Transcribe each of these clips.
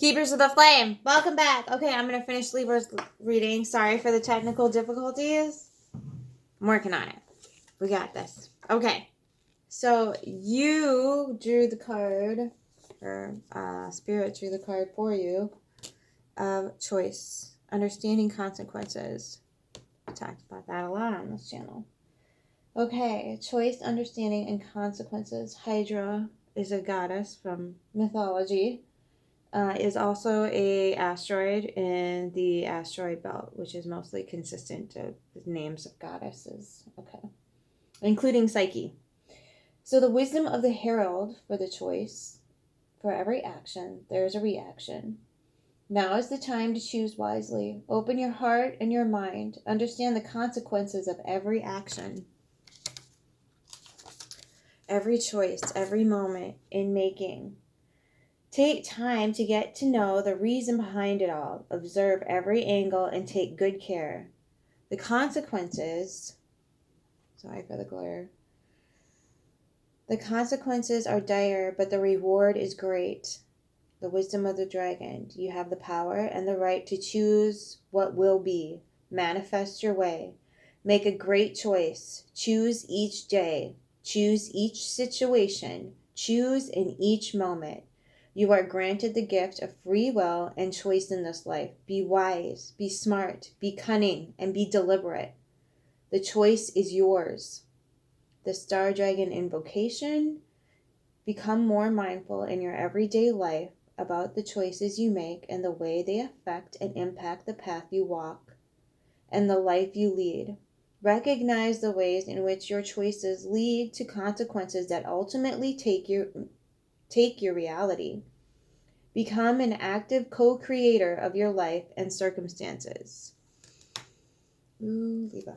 Keepers of the Flame, welcome back. Okay, I'm going to finish Libra's reading. Sorry for the technical difficulties. I'm working on it. We got this. Okay, so you drew the card, or Spirit drew the card for you, of choice, understanding consequences. We talked about that a lot on this channel. Okay, choice, understanding, and consequences. Hydra is a goddess from mythology. Is also a asteroid in the asteroid belt, which is mostly consistent of the names of goddesses. Okay, including Psyche. So the wisdom of the herald for the choice. For every action, there is a reaction. Now is the time to choose wisely. Open your heart and your mind. Understand the consequences of every action. Every choice, every moment in making. Take time to get to know the reason behind it all. Observe every angle and take good care. The consequences, sorry for the glare. The consequences are dire, but the reward is great. The wisdom of the dragon. You have the power and the right to choose what will be. Manifest your way. Make a great choice. Choose each day. Choose each situation. Choose in each moment. You are granted the gift of free will and choice in this life. Be wise, be smart, be cunning, and be deliberate. The choice is yours. The Star Dragon invocation. Become more mindful in your everyday life about the choices you make and the way they affect and impact the path you walk and the life you lead. Recognize the ways in which your choices lead to consequences that ultimately take your reality. Become an active co-creator of your life and circumstances. Ooh, Libra.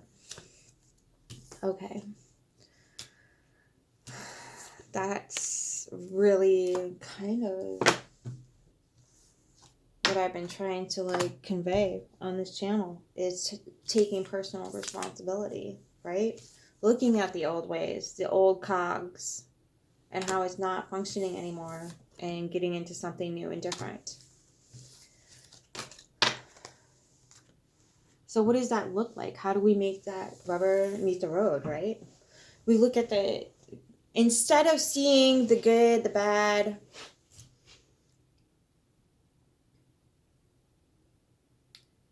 Okay. That's really kind of what I've been trying to convey on this channel is taking personal responsibility, right? Looking at the old ways, the old cogs, and how it's not functioning anymore, and getting into something new and different. So what does that look like? How do we make that rubber meet the road, right? We look at instead of seeing the good, the bad,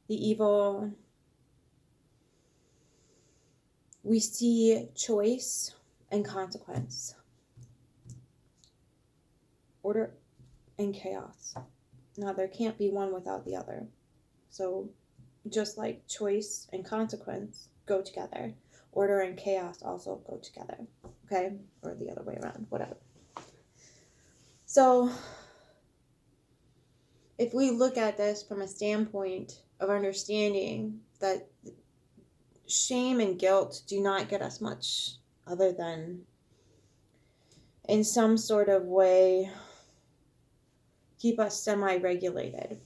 the evil, we see choice and consequence. Order and chaos. Now, there can't be one without the other. So, just like choice and consequence go together, order and chaos also go together. Okay? Or the other way around, whatever. So, if we look at this from a standpoint of understanding that shame and guilt do not get us much other than in some sort of way keep us semi-regulated.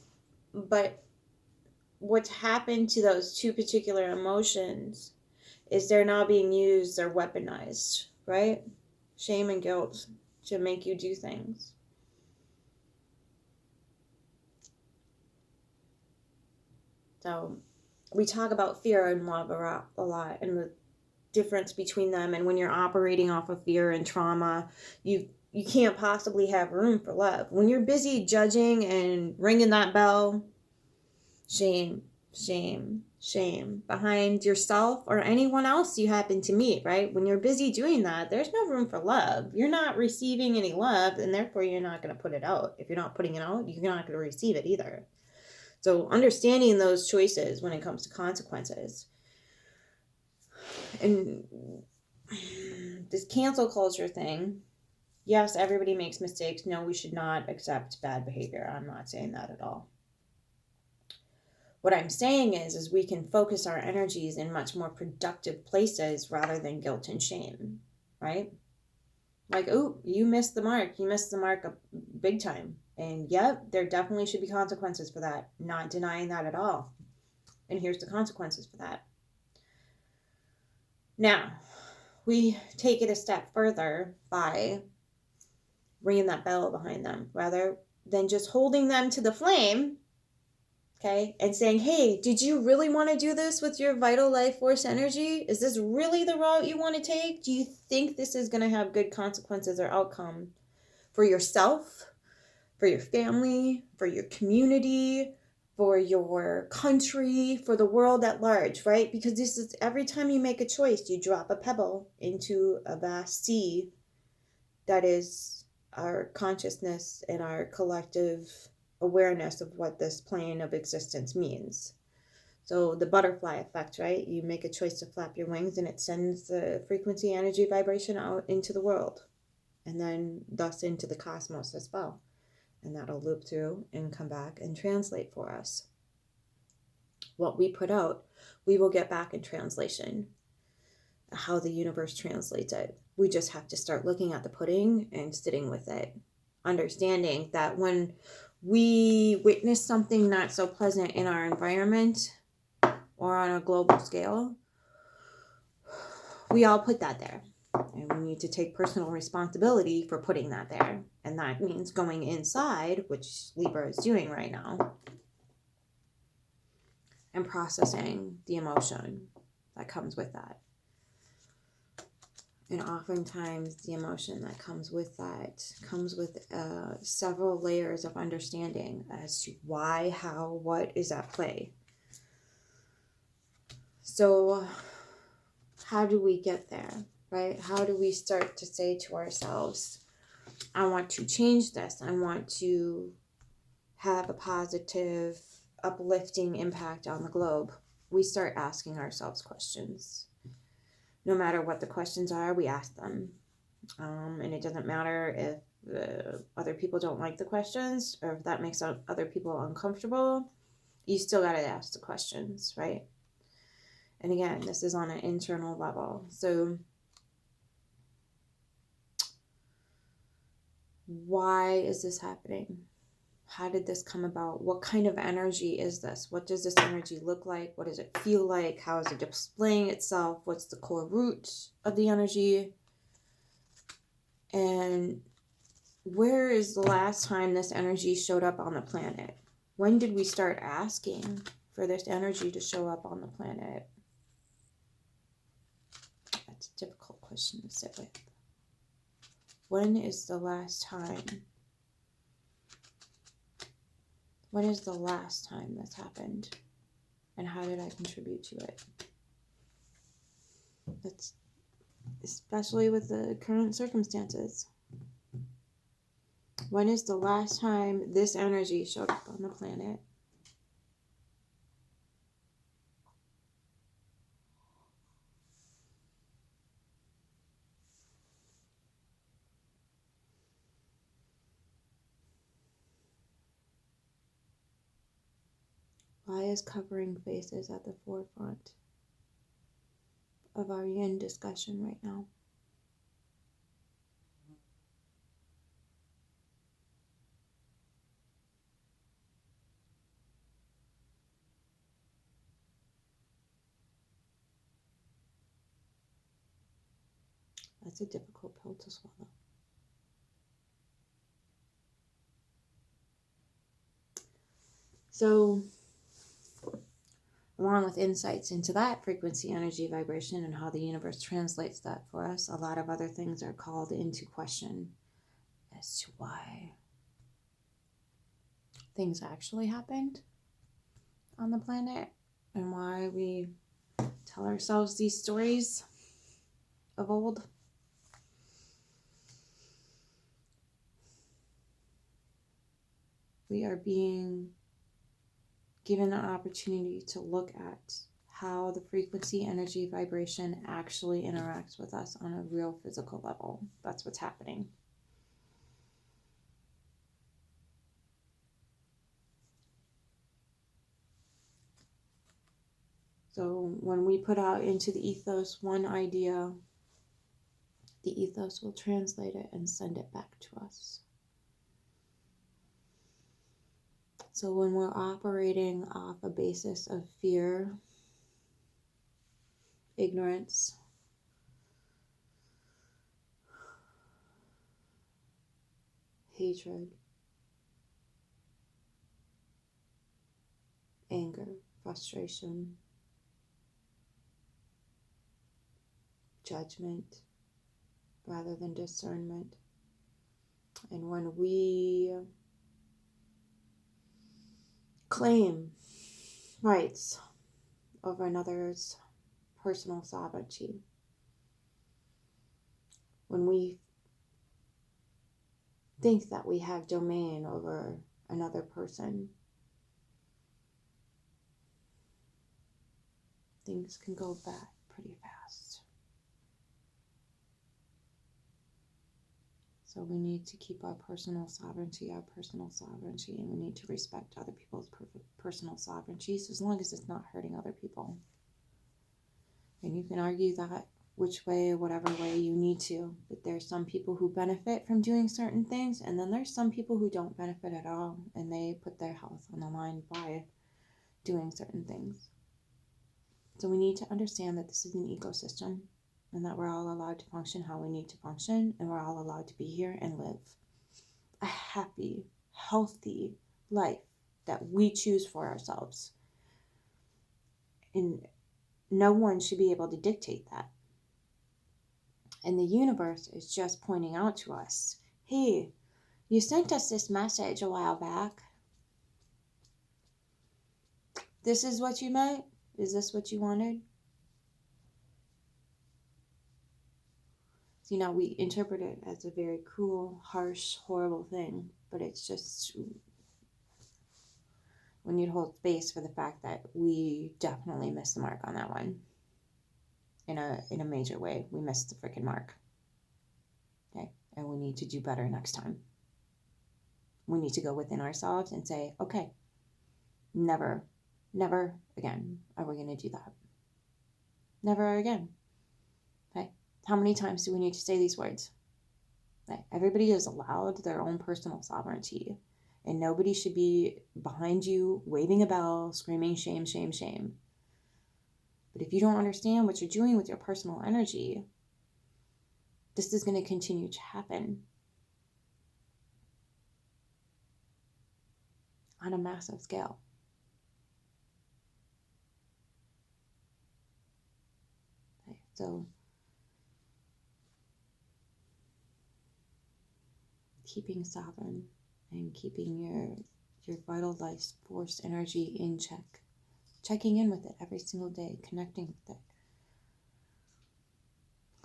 But what's happened to those two particular emotions is they're now being used, they're weaponized, right? Shame and guilt to make you do things. So we talk about fear and love a lot, and the difference between them. And when you're operating off of fear and trauma, you can't possibly have room for love. When you're busy judging and ringing that bell, shame, shame, shame behind yourself or anyone else you happen to meet, right? When you're busy doing that, there's no room for love. You're not receiving any love, and therefore you're not going to put it out. If you're not putting it out, you're not going to receive it either. So understanding those choices when it comes to consequences. And this cancel culture thing, yes, everybody makes mistakes. No, we should not accept bad behavior. I'm not saying that at all. What I'm saying is we can focus our energies in much more productive places rather than guilt and shame, right? Like, oh, you missed the mark. You missed the mark big time. And yep, there definitely should be consequences for that. Not denying that at all. And here's the consequences for that. Now, we take it a step further by ringing that bell behind them. Rather, than just holding them to the flame, okay, and saying, hey, did you really want to do this with your vital life force energy? Is this really the route you want to take? Do you think this is going to have good consequences or outcome for yourself, for your family, for your community, for your country, for the world at large, right? Because this is every time you make a choice, you drop a pebble into a vast sea that is our consciousness and our collective awareness of what this plane of existence means. So the butterfly effect, right? You make a choice to flap your wings and it sends the frequency, energy, vibration out into the world, and then thus into the cosmos as well. And that'll loop through and come back and translate for us. What we put out, we will get back in translation, how the universe translates it. We just have to start looking at the pudding and sitting with it, understanding that when we witness something not so pleasant in our environment or on a global scale, we all put that there. And we need to take personal responsibility for putting that there. And that means going inside, which Libra is doing right now, and processing the emotion that comes with that. And oftentimes the emotion that comes with that comes with several layers of understanding as to why, how, what is at play. So how do we get there, right? How do we start to say to ourselves, I want to change this. I want to have a positive, uplifting impact on the globe. We start asking ourselves questions. No matter what the questions are, we ask them. And it doesn't matter if other people don't like the questions or if that makes other people uncomfortable. You still got to ask the questions, right? And again, this is on an internal level. So why is this happening? How did this come about? What kind of energy is this? What does this energy look like? What does it feel like? How is it displaying itself? What's the core root of the energy? And where is the last time this energy showed up on the planet? When did we start asking for this energy to show up on the planet? That's a difficult question to sit with. When is the last time? When is the last time this happened? And how did I contribute to it? That's especially with the current circumstances. When is the last time this energy showed up on the planet? Why is covering faces at the forefront of our yin discussion right now? That's a difficult pill to swallow. So, along with insights into that frequency, energy, vibration, and how the universe translates that for us, a lot of other things are called into question as to why things actually happened on the planet and why we tell ourselves these stories of old. We are being given an opportunity to look at how the frequency, energy, vibration actually interacts with us on a real physical level. That's what's happening. So when we put out into the ethos one idea, the ethos will translate it and send it back to us. So when we're operating off a basis of fear, ignorance, hatred, anger, frustration, judgment rather than discernment. And when we claim rights over another's personal sovereignty, when we think that we have domain over another person, things can go bad pretty fast. So we need to keep our personal sovereignty, and we need to respect other people's personal sovereignties as long as it's not hurting other people. And you can argue that which way, whatever way you need to, but there's some people who benefit from doing certain things, and then there's some people who don't benefit at all, and they put their health on the line by doing certain things. So we need to understand that this is an ecosystem, and that we're all allowed to function how we need to function, and we're all allowed to be here and live a happy, healthy life that we choose for ourselves. And no one should be able to dictate that. And the universe is just pointing out to us, hey, you sent us this message a while back. This is what you meant? Is this what you wanted? You know, we interpret it as a very cruel, harsh, horrible thing, but it's just, we need to hold space for the fact that we definitely missed the mark on that one. In a major way, we missed the freaking mark. Okay, and we need to do better next time. We need to go within ourselves and say, okay, never again are we going to do that. Never again. Okay, how many times do we need to say these words? Okay. Everybody is allowed their own personal sovereignty, and nobody should be behind you waving a bell, screaming shame, shame, shame. But if you don't understand what you're doing with your personal energy, this is going to continue to happen on a massive scale. Okay, so keeping sovereign and keeping your vital life force energy in check, checking in with it every single day, connecting with it.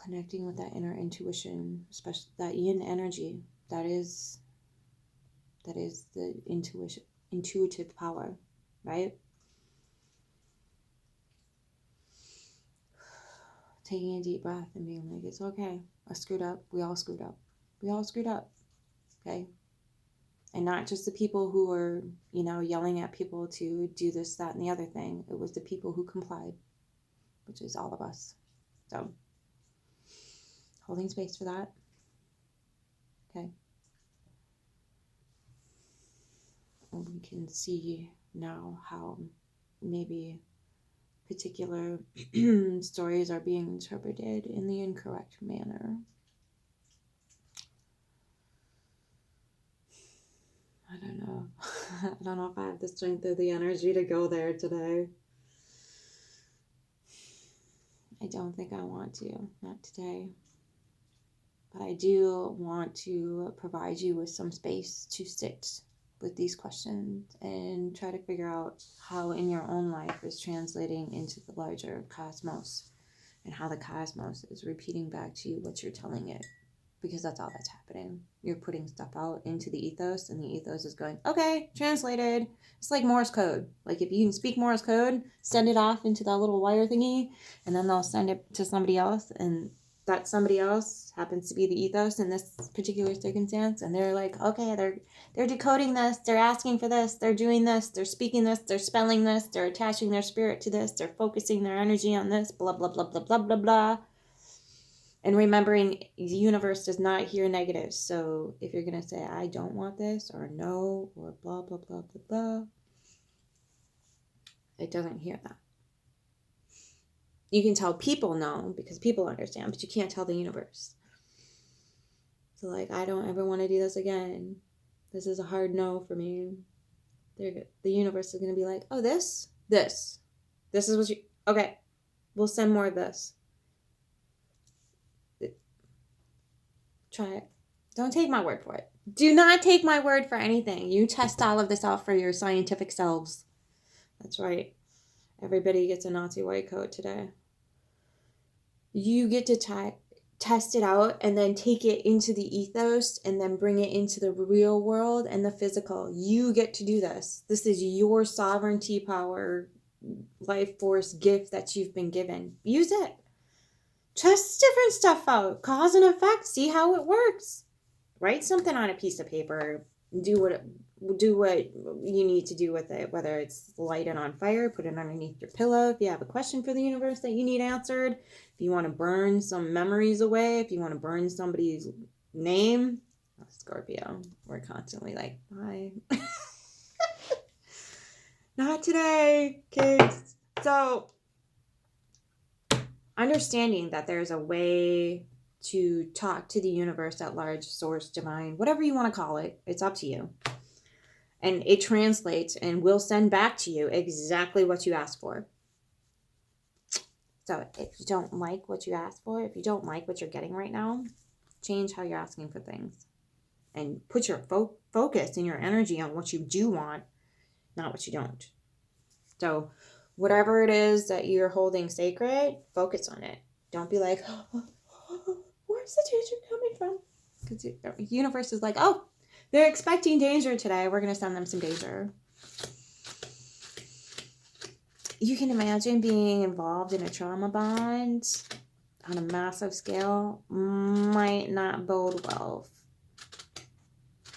Connecting with that inner intuition, especially that yin energy, that is the intuitive power, right? Taking a deep breath and being like, it's okay, I screwed up, we all screwed up, okay? And not just the people who were, yelling at people to do this, that, and the other thing. It was the people who complied, which is all of us. So holding space for that. Okay. And we can see now how maybe particular stories are being interpreted in the incorrect manner. I don't know. I don't know if I have the strength or the energy to go there today. I don't think I want to. Not today. But I do want to provide you with some space to sit with these questions and try to figure out how in your own life is translating into the larger cosmos, and how the cosmos is repeating back to you what you're telling it, because that's all that's happening. You're putting stuff out into the ethos, and the ethos is going, okay, translated. It's like Morse code. Like if you can speak Morse code, send it off into that little wire thingy, and then they'll send it to somebody else, and that somebody else happens to be the ethos in this particular circumstance, and they're like, okay, they're decoding this, they're asking for this, they're doing this, they're speaking this, they're spelling this, they're attaching their spirit to this, they're focusing their energy on this, blah, blah, blah, blah, blah, blah, blah. And remembering the universe does not hear negatives. So if you're going to say, I don't want this, or no, or blah, blah, blah, blah, blah, it doesn't hear that. You can tell people no, because people understand, but you can't tell the universe. So like, I don't ever want to do this again. This is a hard no for me. The universe is going to be like, oh, this is what you, okay, we'll send more of this. Try it. Don't take my word for it. Do not take my word for anything. You test all of this out for your scientific selves. That's right. Everybody gets a Nazi white coat today. You get to test it out and then take it into the ethos and then bring it into the real world and the physical. You get to do this. This is your sovereignty power, life force gift that you've been given. Use it. Test different stuff out. Cause and effect. See how it works. Write something on a piece of paper. Do what you need to do with it, whether it's light it on fire, put it underneath your pillow. If you have a question for the universe that you need answered, if you want to burn some memories away, if you want to burn somebody's name, Scorpio, we're constantly like, bye. Not today, kids. So understanding that there's a way to talk to the universe at large, source, divine, whatever you want to call it, it's up to you. And it translates and will send back to you exactly what you asked for. So if you don't like what you asked for, if you don't like what you're getting right now, change how you're asking for things. And put your focus and your energy on what you do want, not what you don't. So whatever it is that you're holding sacred, focus on it. Don't be like, where's the danger coming from? Because the universe is like, oh, they're expecting danger today. We're going to send them some danger. You can imagine being involved in a trauma bond on a massive scale might not bode well.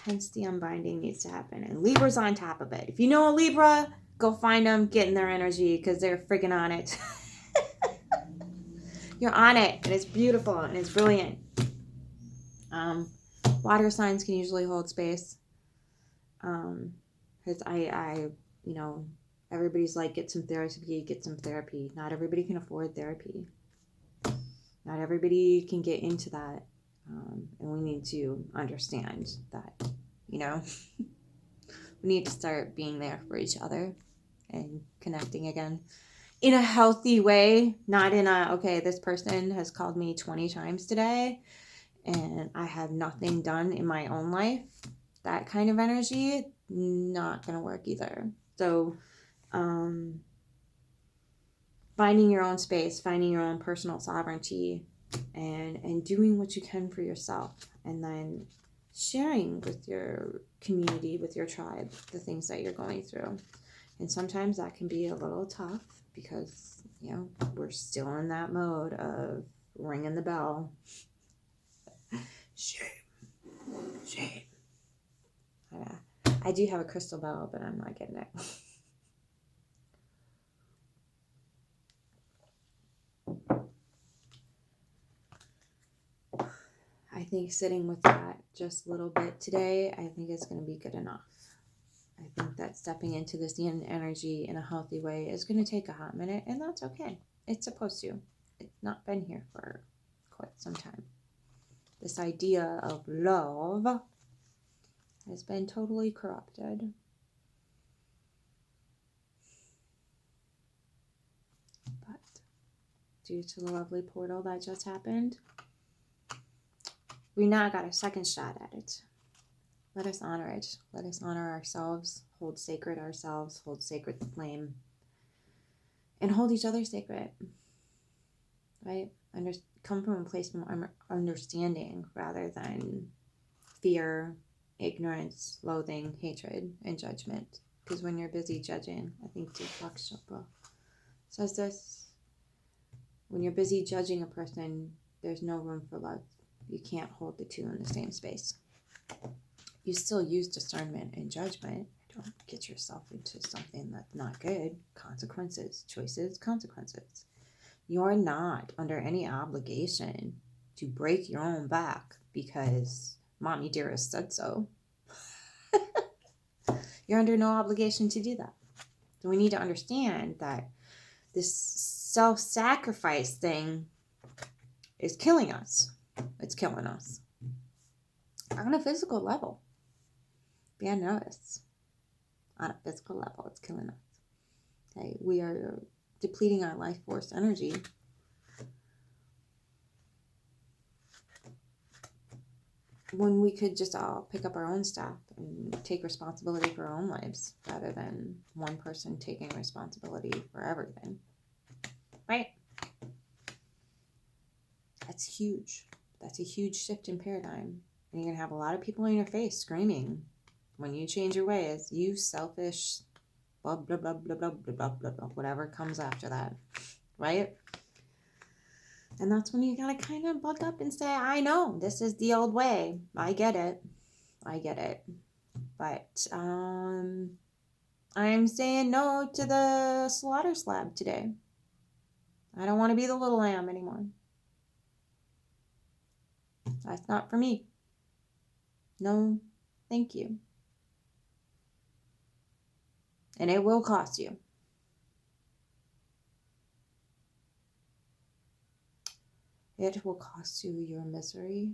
Hence the unbinding needs to happen. And Libra's on top of it. If you know a Libra, go find them, get in their energy because they're freaking on it. You're on it, and it's beautiful, and it's brilliant. Water signs can usually hold space. Because everybody's like, get some therapy. Not everybody can afford therapy. Not everybody can get into that. And we need to understand that, we need to start being there for each other and connecting again in a healthy way, not in a, okay, this person has called me 20 times today and I have nothing done in my own life. That kind of energy, not going to work either. So, finding your own space, finding your own personal sovereignty, and doing what you can for yourself, and then sharing with your community, with your tribe, the things that you're going through. And sometimes that can be a little tough because, we're still in that mode of ringing the bell. Shame. I do have a crystal bell, but I'm not getting it. I think sitting with that just a little bit today, I think it's going to be good enough. I think that stepping into this yin energy in a healthy way is going to take a hot minute, and that's okay. It's supposed to. It's not been here for quite some time. This idea of love has been totally corrupted. But due to the lovely portal that just happened, we now got a second shot at it. Let us honor it. Let us honor ourselves, hold sacred ourselves, hold sacred the flame, and hold each other sacred. Right? Come from a place of understanding rather than fear, ignorance, loathing, hatred, and judgment. Because when you're busy judging, I think Deepak Chopra says this, when you're busy judging a person, there's no room for love. You can't hold the two in the same space. You still use discernment and judgment. Don't get yourself into something that's not good. Consequences, choices, consequences. You're not under any obligation to break your own back because Mommy Dearest said so. You're under no obligation to do that. So we need to understand that this self-sacrifice thing is killing us. It's killing us. On a physical level. Be honest. on a physical level. It's killing us. Okay, we are depleting our life force energy. When we could just all pick up our own stuff and take responsibility for our own lives rather than one person taking responsibility for everything. Right? That's huge. That's a huge shift in paradigm. And you're going to have a lot of people in your face screaming when you change your ways, you selfish, blah, blah, blah, blah, blah, blah, blah, blah, blah, whatever comes after that. Right? And that's when you got to kind of buck up and say, I know, this is the old way. I get it. I get it. But I'm saying no to the slaughter slab today. I don't want to be the little lamb anymore. That's not for me. No, thank you. And it will cost you. It will cost you your misery,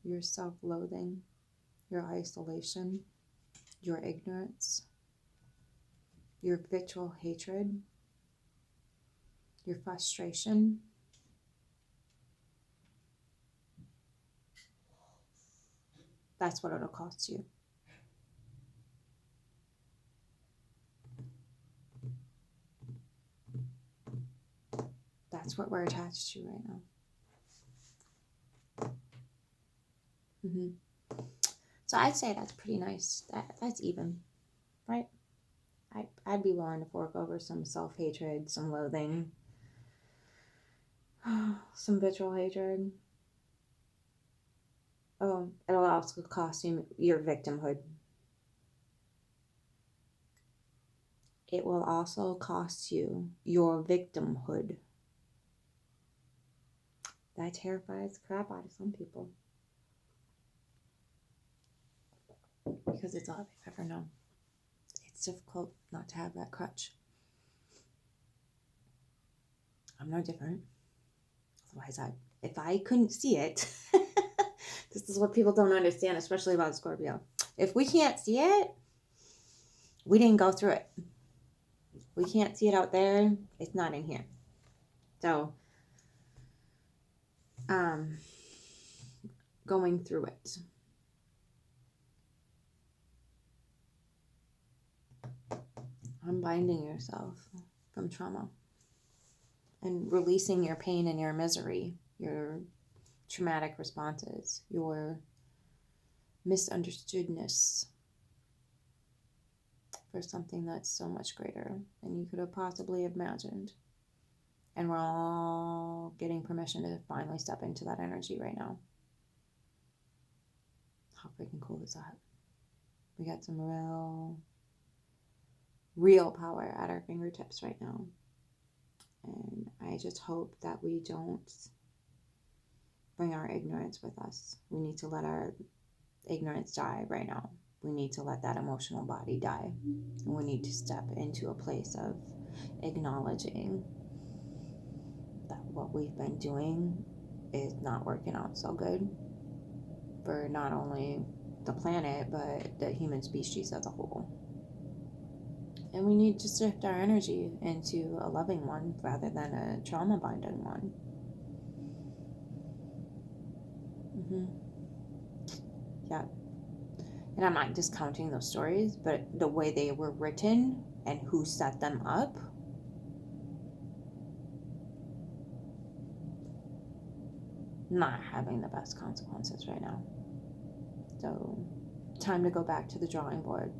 your self-loathing, your isolation, your ignorance, your vitriol hatred, your frustration. That's what it'll cost you. That's what we're attached to right now. So I'd say that's pretty nice. That's even, right? I'd be willing to fork over some self-hatred, some loathing, some vitriol hatred. Oh, it'll also cost you your victimhood. It will also cost you your victimhood. That terrifies the crap out of some people. Because it's all they've ever known. It's difficult not to have that crutch. I'm no different. Otherwise, if I couldn't see it, this is what people don't understand, especially about Scorpio. If we can't see it, we didn't go through it. We can't see it out there. It's not in here. So, going through it. Unbinding yourself from trauma and releasing your pain and your misery, your traumatic responses, your misunderstoodness for something that's so much greater than you could have possibly imagined. And we're all getting permission to finally step into that energy right now. How freaking cool is that? We got some real power at our fingertips right now. And I just hope that we don't bring our ignorance with us. We need to let our ignorance die right now. We need to let that emotional body die. And we need to step into a place of acknowledging that what we've been doing is not working out so good for not only the planet, but the human species as a whole. And we need to shift our energy into a loving one rather than a trauma-binding one. Yeah. And I'm not discounting those stories, but the way they were written and who set them up, not having the best consequences right now. So, time to go back to the drawing board.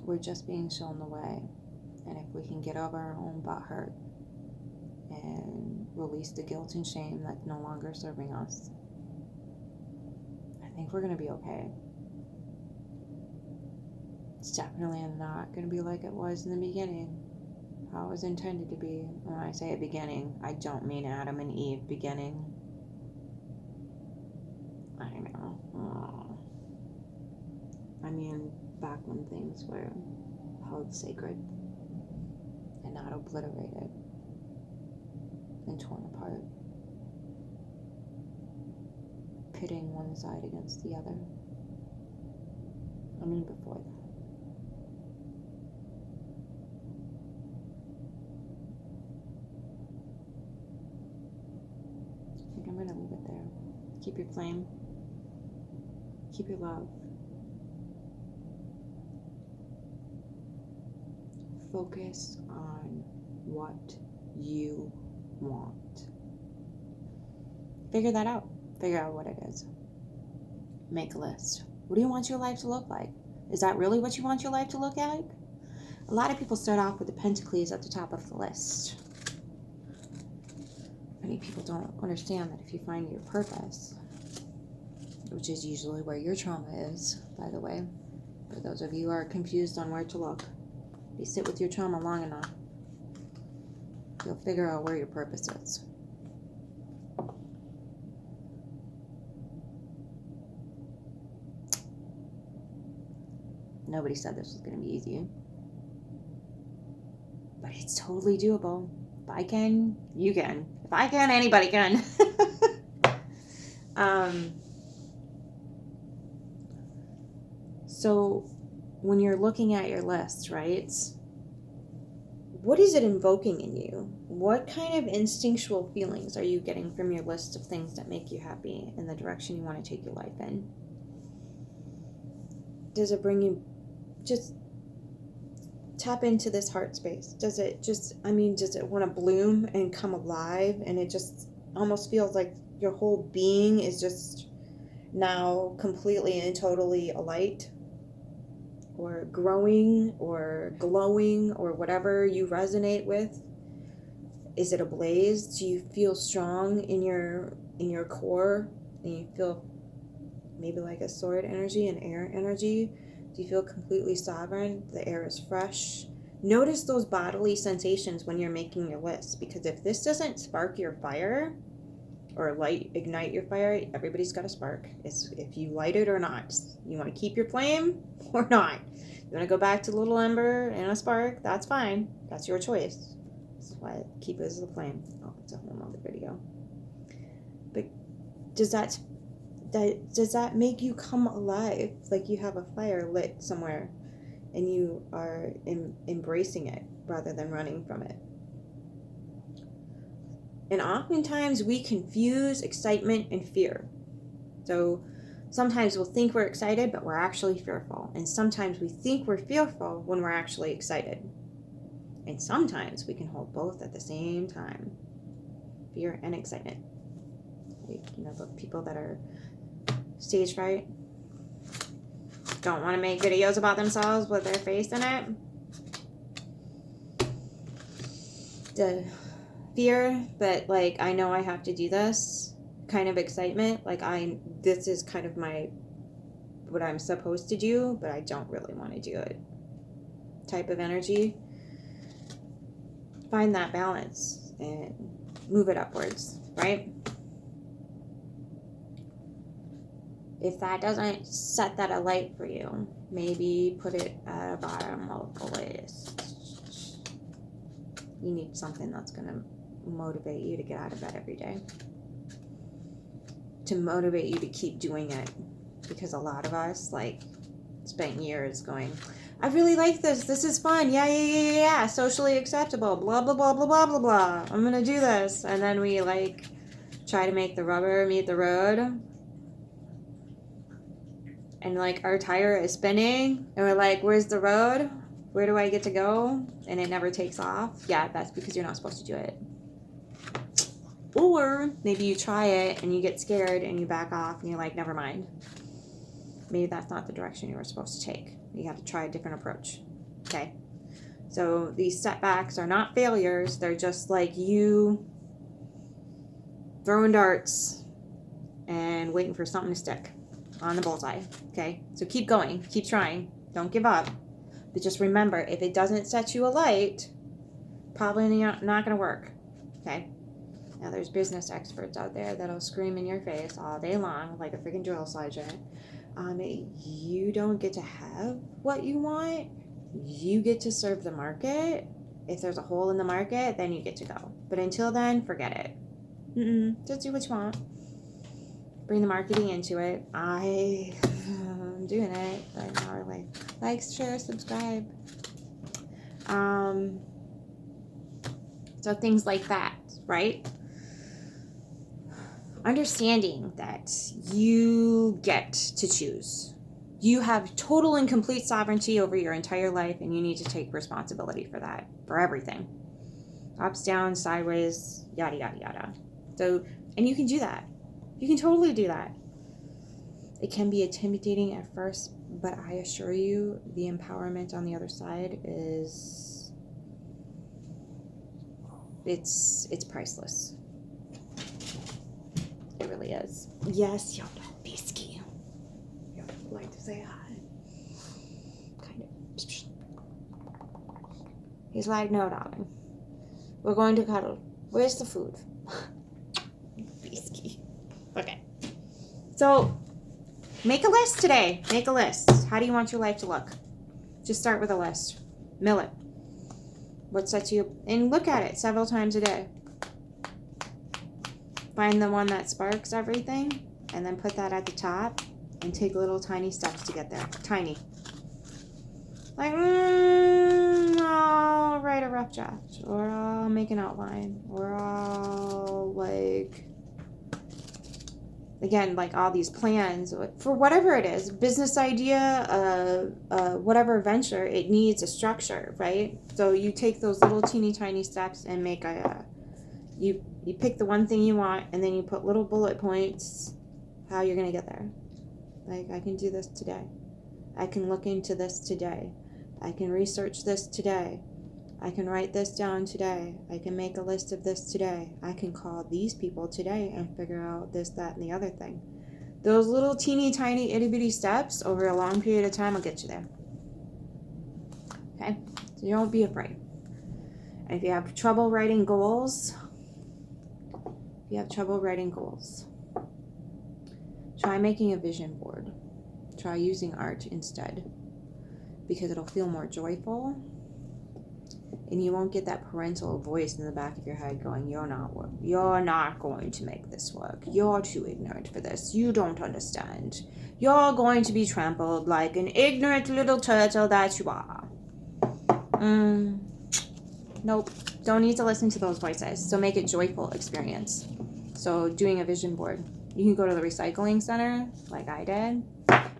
We're just being shown the way. And if we can get over our own butt hurt and release the guilt and shame that's no longer serving us, I think we're going to be okay. It's definitely not going to be like it was in the beginning. How it was intended to be. When I say a beginning, I don't mean Adam and Eve beginning. I know. Oh. I mean back when things were held sacred and not obliterated and torn apart. pitting one side against the other. I mean, before that. I think I'm going to leave it there. Keep your flame. Keep your love. Focus on what you want. Figure that out. Figure out what it is. Make a list. What do you want your life to look like? Is that really what you want your life to look like? A lot of people start off with the Pentacles at the top of the list. Many people don't understand that if you find your purpose, which is usually where your trauma is, by the way, for those of you who are confused on where to look, if you sit with your trauma long enough, you'll figure out where your purpose is. Nobody said this was going to be easy. But it's totally doable. If I can, you can. If I can, anybody can. So when you're looking at your list, right? What is it invoking in you? What kind of instinctual feelings are you getting from your list of things that make you happy in the direction you want to take your life in? Does it bring you, just tap into this heart space? Does it want to bloom and come alive, and it just almost feels like your whole being is just now completely and totally alight, or growing, or glowing, or whatever you resonate with? Is it ablaze? Do you feel strong in your core, and you feel maybe like a sword energy, an air energy? Do you feel completely sovereign? The air is fresh. Notice those bodily sensations when you're making your list, because if this doesn't spark your fire or ignite your fire, everybody's got a spark. It's if you light it or not. You want to keep your flame or not. You want to go back to the little ember and a spark, that's fine. That's your choice. That's why I keep it as a flame. Oh, it's a whole other video. But does that make you come alive, like you have a fire lit somewhere and you are embracing it rather than running from it? And oftentimes we confuse excitement and fear. So sometimes we'll think we're excited, but we're actually fearful. And sometimes we think we're fearful when we're actually excited. And sometimes we can hold both at the same time, fear and excitement. Like, the people that are stage fright, don't want to make videos about themselves with their face in it. The fear, but like, I know I have to do this kind of excitement. Like, this is kind of what I'm supposed to do, but I don't really want to do it type of energy. Find that balance and move it upwards, right? If that doesn't set that alight for you, maybe put it at the bottom of the list. You need something that's going to motivate you to get out of bed every day. To motivate you to keep doing it. Because a lot of us, spent years going, I really like this. This is fun. Yeah. Socially acceptable. Blah, blah, blah, blah, blah, blah, blah. I'm going to do this. And then we, try to make the rubber meet the road. And our tire is spinning, and we're like, where's the road? Where do I get to go? And it never takes off. Yeah, that's because you're not supposed to do it. Or maybe you try it and you get scared and you back off and you're like, never mind. Maybe that's not the direction you were supposed to take. You have to try a different approach. Okay? So these setbacks are not failures. They're just like you throwing darts and waiting for something to stick on the bullseye. Okay, so keep going, keep trying, don't give up, but just remember, if it doesn't set you alight, probably not going to work. Okay, now there's business experts out there that'll scream in your face all day long like a freaking drill sergeant. You don't get to have what you want, you get to serve the market. If there's a hole in the market, then you get to go, but until then, forget it. Just do what you want. Bring the marketing into it. I'm doing it right now. Like, share, subscribe. So things like that, right? Understanding that you get to choose. You have total and complete sovereignty over your entire life, and you need to take responsibility for that, for everything. Ups, downs, sideways, yada, yada, yada. So, and you can do that. You can totally do that. It can be intimidating at first, but I assure you the empowerment on the other side is, it's priceless. It really is. Yes, Yoda, Pisky. Yoda would like to say hi. Kind of. He's like, no, darling. We're going to cuddle. Where's the food? Pisky. Okay. So, make a list today. Make a list. How do you want your life to look? Just start with a list. Mill it. What sets you... And look at it several times a day. Find the one that sparks everything, and then put that at the top, and take little tiny steps to get there. Tiny. Like, I'll write a rough draft, or I'll make an outline, or I'll, like, again, like all these plans, for whatever it is, business idea, whatever venture, it needs a structure, right? So you take those little teeny tiny steps and make you pick the one thing you want, and then you put little bullet points how you're going to get there. Like, I can do this today. I can look into this today. I can research this today. I can write this down today. I can make a list of this today. I can call these people today and figure out this, that, and the other thing. Those little teeny tiny itty bitty steps over a long period of time will get you there. Okay? So don't be afraid. And if you have trouble writing goals, try making a vision board. Try using art instead, because it'll feel more joyful, and you won't get that parental voice in the back of your head going, you're not going to make this work. You're too ignorant for this. You don't understand. You're going to be trampled like an ignorant little turtle that you are. Nope. Don't need to listen to those voices. So make it joyful experience. So doing a vision board. You can go to the recycling center, like I did,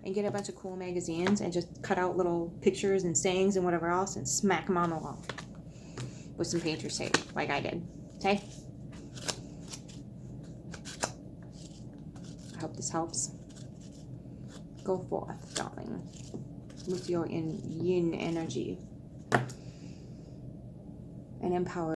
and get a bunch of cool magazines and just cut out little pictures and sayings and whatever else and smack them on the wall with some painter's tape, like I did. Okay? I hope this helps. Go forth, darling, with your yin energy and empower